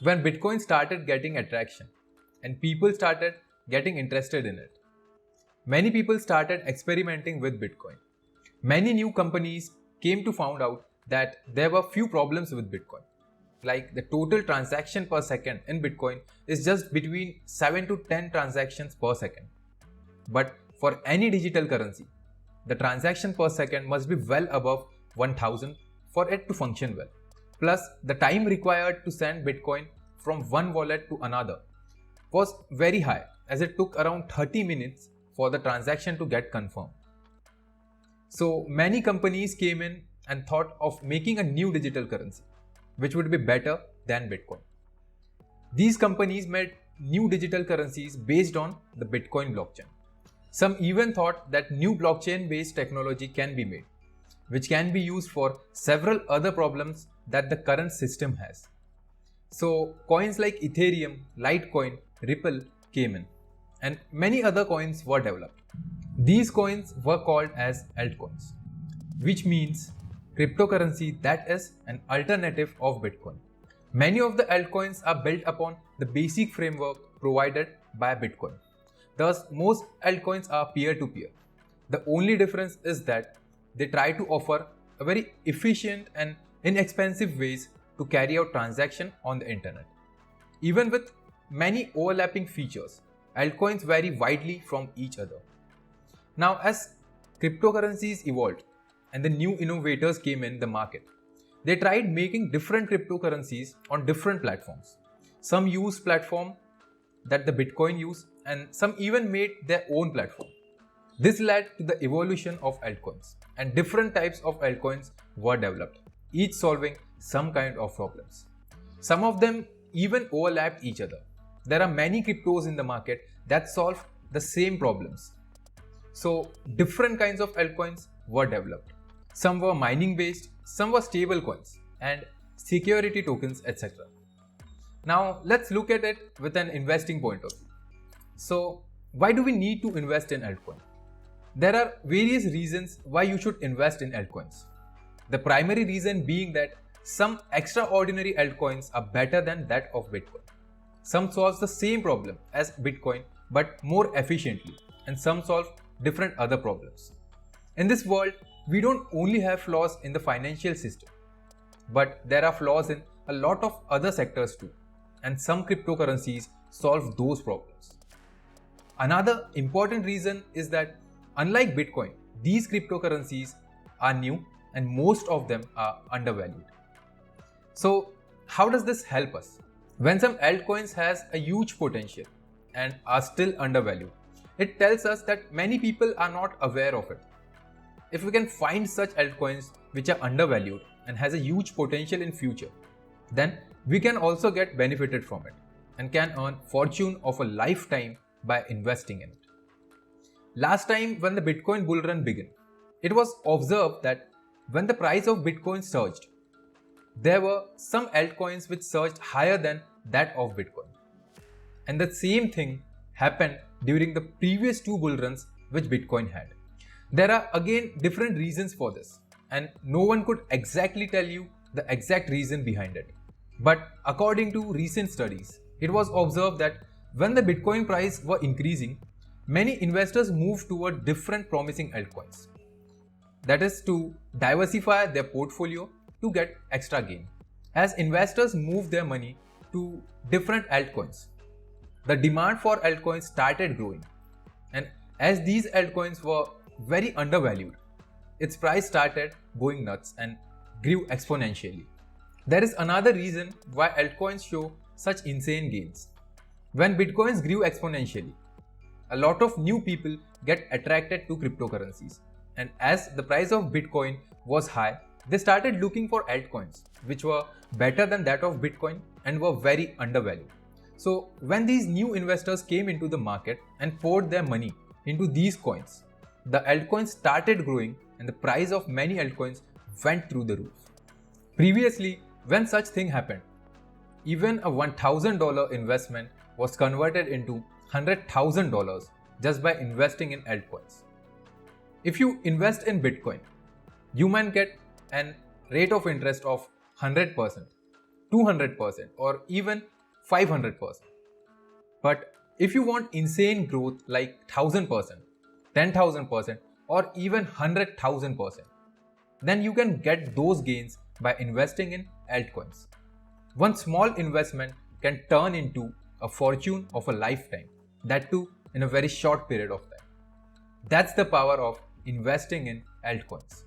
when Bitcoin started getting attraction and people started getting interested in it. Many people started experimenting with Bitcoin. Many new companies came to find out that there were few problems with Bitcoin. Like the total transaction per second in Bitcoin is just between 7 to 10 transactions per second. But for any digital currency, the transaction per second must be well above 1000 for it to function well. Plus, the time required to send Bitcoin from one wallet to another was very high, as it took around 30 minutes for the transaction to get confirmed. So many companies came in and thought of making a new digital currency, which would be better than Bitcoin. These companies made new digital currencies based on the Bitcoin blockchain. Some even thought that new blockchain-based technology can be made, which can be used for several other problems that the current system has. So coins like Ethereum, Litecoin, Ripple came in, and many other coins were developed. These coins were called as altcoins, which means cryptocurrency that is an alternative of Bitcoin. Many of the altcoins are built upon the basic framework provided by Bitcoin. Thus, most altcoins are peer-to-peer. The only difference is that they try to offer a very efficient and inexpensive ways to carry out transactions on the internet. Even with many overlapping features, altcoins vary widely from each other. Now, as cryptocurrencies evolved and the new innovators came in the market, they tried making different cryptocurrencies on different platforms. Some used platform that the Bitcoin used, and some even made their own platform. This led to the evolution of altcoins, and different types of altcoins were developed, each solving some kind of problems. Some of them even overlapped each other. There are many cryptos in the market that solve the same problems. So different kinds of altcoins were developed. Some were mining based, some were stable coins and security tokens, etc. Now let's look at it with an investing point of view. So why do we need to invest in altcoin? There are various reasons why you should invest in altcoins. The primary reason being that some extraordinary altcoins are better than that of Bitcoin. Some solve the same problem as Bitcoin but more efficiently, and some solve different other problems. In this world, we don't only have flaws in the financial system, but there are flaws in a lot of other sectors too, and some cryptocurrencies solve those problems. Another important reason is that unlike Bitcoin, these cryptocurrencies are new and most of them are undervalued. So how does this help us? When some altcoins has a huge potential and are still undervalued, it tells us that many people are not aware of it. If we can find such altcoins which are undervalued and has a huge potential in future, then we can also get benefited from it and can earn fortune of a lifetime by investing in it. Last time when the Bitcoin bull run began, it was observed that when the price of Bitcoin surged, there were some altcoins which surged higher than that of Bitcoin. And the same thing happened during the previous two bull runs which Bitcoin had. There are again different reasons for this, and no one could exactly tell you the exact reason behind it. But according to recent studies, it was observed that when the Bitcoin price were increasing, many investors moved toward different promising altcoins. That is to diversify their portfolio to get extra gain. As investors moved their money to different altcoins, the demand for altcoins started growing. And as these altcoins were very undervalued, its price started going nuts and grew exponentially. There is another reason why altcoins show such insane gains. When bitcoins grew exponentially, a lot of new people get attracted to cryptocurrencies. And as the price of Bitcoin was high, they started looking for altcoins which were better than that of Bitcoin and were very undervalued. So when these new investors came into the market and poured their money into these coins, the altcoins started growing and the price of many altcoins went through the roof. Previously, when such thing happened, even a $1,000 investment was converted into $100,000 just by investing in altcoins. If you invest in Bitcoin, you might get an rate of interest of 100%, 200% or even 500%. But if you want insane growth like 1000%, 10,000%, or even 100,000%, then you can get those gains by investing in altcoins. One small investment can turn into a fortune of a lifetime, that too in a very short period of time. That's the power of investing in altcoins.